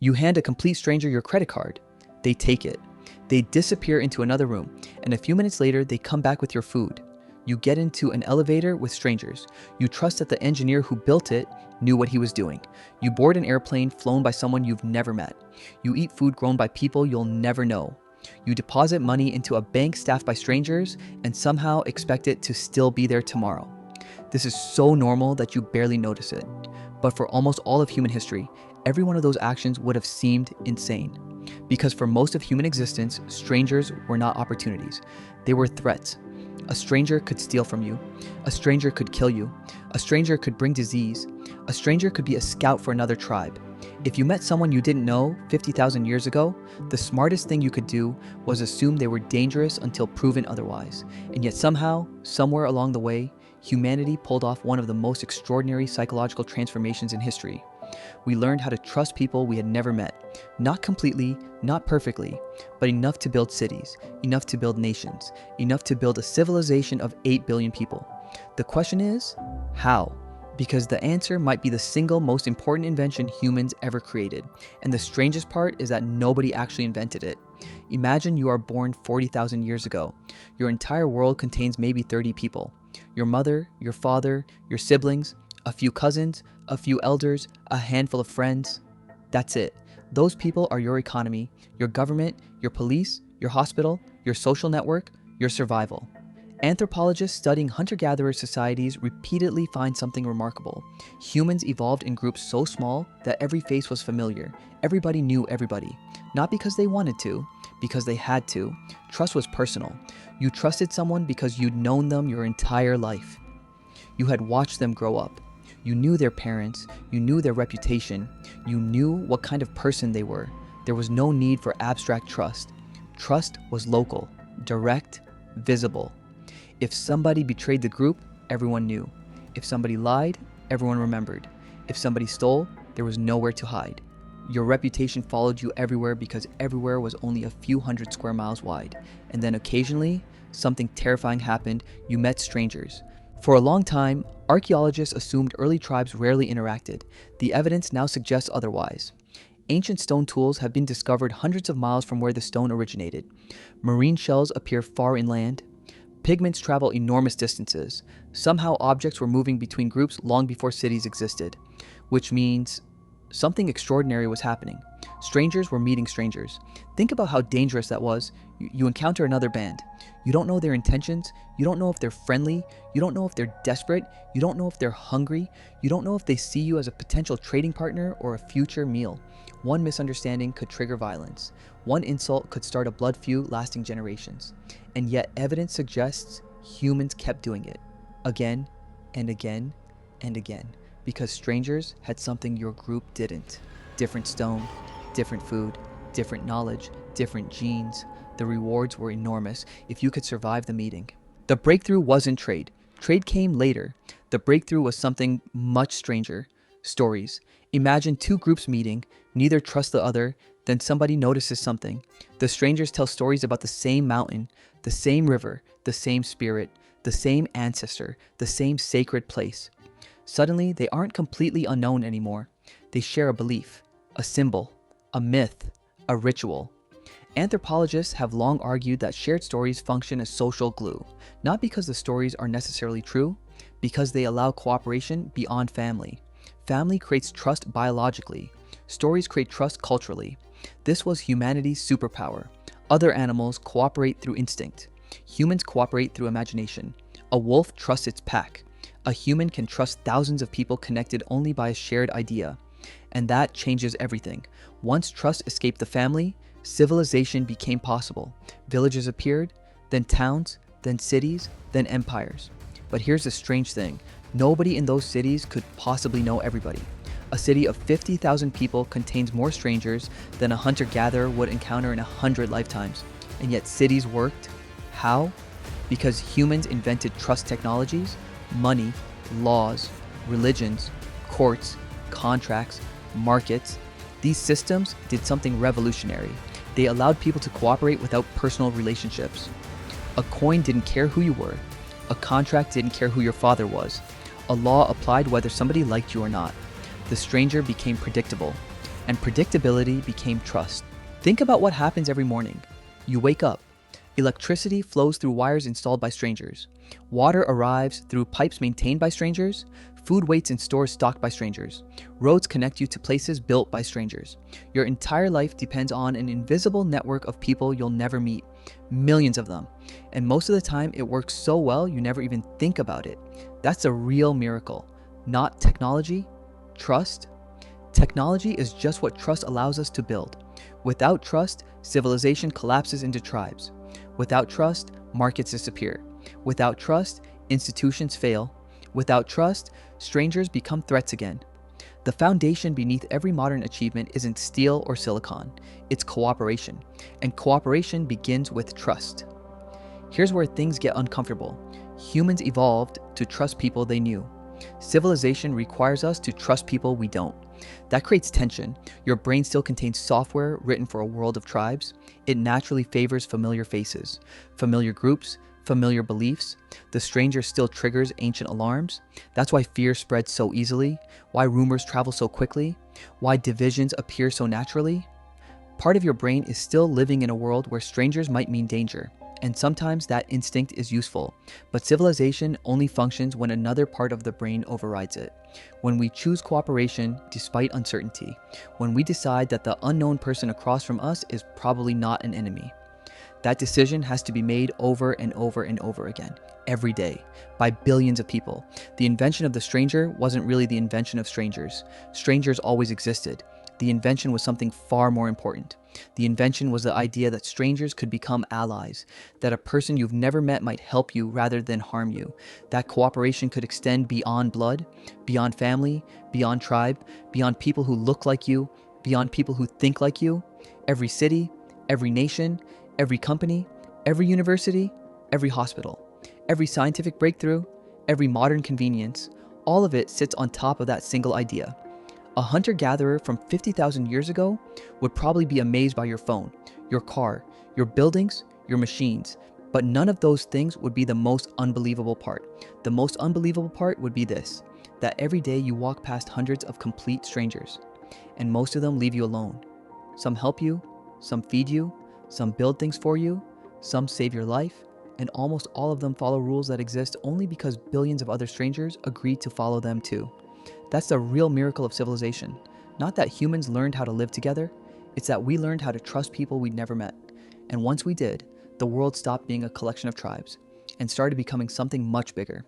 You hand a complete stranger your credit card. They take it. They disappear into another room, and a few minutes later, they come back with your food. You get into an elevator with strangers. You trust that the engineer who built it knew what he was doing. You board an airplane flown by someone you've never met. You eat food grown by people you'll never know. You deposit money into a bank staffed by strangers and somehow expect it to still be there tomorrow. This is so normal that you barely notice it. But for almost all of human history, every one of those actions would have seemed insane. Because for most of human existence, strangers were not opportunities. They were threats. A stranger could steal from you. A stranger could kill you. A stranger could bring disease. A stranger could be a scout for another tribe. If you met someone you didn't know 50,000 years ago, the smartest thing you could do was assume they were dangerous until proven otherwise. And yet somehow, somewhere along the way, humanity pulled off one of the most extraordinary psychological transformations in history. We learned how to trust people we had never met. Not completely, not perfectly, but enough to build cities, enough to build nations, enough to build a civilization of 8 billion people. The question is, how? Because the answer might be the single most important invention humans ever created. And the strangest part is that nobody actually invented it. Imagine you are born 40,000 years ago. Your entire world contains maybe 30 people. Your mother, your father, your siblings, a few cousins, a few elders, a handful of friends. That's it. Those people are your economy, your government, your police, your hospital, your social network, your survival. Anthropologists studying hunter-gatherer societies repeatedly find something remarkable. Humans evolved in groups so small that every face was familiar. Everybody knew everybody. Not because they wanted to, because they had to. Trust was personal. You trusted someone because you'd known them your entire life. You had watched them grow up. You knew their parents. You knew their reputation. You knew what kind of person they were. There was no need for abstract trust. Trust was local, direct, visible. If somebody betrayed the group, everyone knew. If somebody lied, everyone remembered. If somebody stole, there was nowhere to hide. Your reputation followed you everywhere because everywhere was only a few hundred square miles wide. And then occasionally, something terrifying happened. You met strangers. For a long time, archaeologists assumed early tribes rarely interacted. The evidence now suggests otherwise. Ancient stone tools have been discovered hundreds of miles from where the stone originated. Marine shells appear far inland. Pigments travel enormous distances. Somehow objects were moving between groups long before cities existed, which means something extraordinary was happening. Strangers were meeting strangers. Think about how dangerous that was. You encounter another band. You don't know their intentions. You don't know if they're friendly. You don't know if they're desperate. You don't know if they're hungry. You don't know if they see you as a potential trading partner or a future meal. One misunderstanding could trigger violence. One insult could start a blood feud lasting generations. And yet evidence suggests humans kept doing it again and again and again because strangers had something your group didn't. Different stone, different food, different knowledge, different genes. The rewards were enormous if you could survive the meeting. The breakthrough wasn't trade. Trade came later. The breakthrough was something much stranger. Stories. Imagine two groups meeting, neither trusts the other, then somebody notices something. The strangers tell stories about the same mountain, the same river, the same spirit, the same ancestor, the same sacred place. Suddenly, they aren't completely unknown anymore. They share a belief, a symbol, a myth, a ritual. Anthropologists have long argued that shared stories function as social glue, not because the stories are necessarily true, because they allow cooperation beyond family. Family creates trust biologically. Stories create trust culturally. This was humanity's superpower. Other animals cooperate through instinct. Humans cooperate through imagination. A wolf trusts its pack. A human can trust thousands of people connected only by a shared idea. And that changes everything. Once trust escaped the family, civilization became possible. Villages appeared, then towns, then cities, then empires. But here's the strange thing. Nobody in those cities could possibly know everybody. A city of 50,000 people contains more strangers than a hunter-gatherer would encounter in 100 lifetimes. And yet cities worked. How? Because humans invented trust technologies, money, laws, religions, courts, contracts, markets. These systems did something revolutionary. They allowed people to cooperate without personal relationships. A coin didn't care who you were. A contract didn't care who your father was. A law applied whether somebody liked you or not. The stranger became predictable. and predictability became trust. Think about what happens every morning. You wake up. Electricity flows through wires installed by strangers. Water arrives through pipes maintained by strangers. Food waits in stores stocked by strangers. Roads connect you to places built by strangers. Your entire life depends on an invisible network of people you'll never meet. Millions of them. And most of the time, it works so well you never even think about it. That's a real miracle. Not technology, trust. Technology is just what trust allows us to build. Without trust, civilization collapses into tribes. Without trust, markets disappear. Without trust, institutions fail. Without trust, strangers become threats again. The foundation beneath every modern achievement isn't steel or silicon, it's cooperation. And cooperation begins with trust. Here's where things get uncomfortable. Humans evolved to trust people they knew. Civilization requires us to trust people we don't. That creates tension. Your brain still contains software written for a world of tribes. It naturally favors familiar faces, familiar groups, familiar beliefs. The stranger still triggers ancient alarms. That's why fear spreads so easily, why rumors travel so quickly, why divisions appear so naturally. Part of your brain is still living in a world where strangers might mean danger. And sometimes that instinct is useful, but civilization only functions when another part of the brain overrides it. When we choose cooperation despite uncertainty, when we decide that the unknown person across from us is probably not an enemy. That decision has to be made over and over and over again, every day, by billions of people. The invention of the stranger wasn't really the invention of strangers. Strangers always existed. The invention was something far more important. The invention was the idea that strangers could become allies, that a person you've never met might help you rather than harm you, that cooperation could extend beyond blood, beyond family, beyond tribe, beyond people who look like you, beyond people who think like you. Every city, every nation, every company, every university, every hospital, every scientific breakthrough, every modern convenience, all of it sits on top of that single idea. A hunter-gatherer from 50,000 years ago would probably be amazed by your phone, your car, your buildings, your machines, but none of those things would be the most unbelievable part. The most unbelievable part would be this, that every day you walk past hundreds of complete strangers, and most of them leave you alone. Some help you, some feed you, some build things for you, some save your life, and almost all of them follow rules that exist only because billions of other strangers agreed to follow them too. That's the real miracle of civilization. Not that humans learned how to live together, it's that we learned how to trust people we'd never met. And once we did, the world stopped being a collection of tribes and started becoming something much bigger.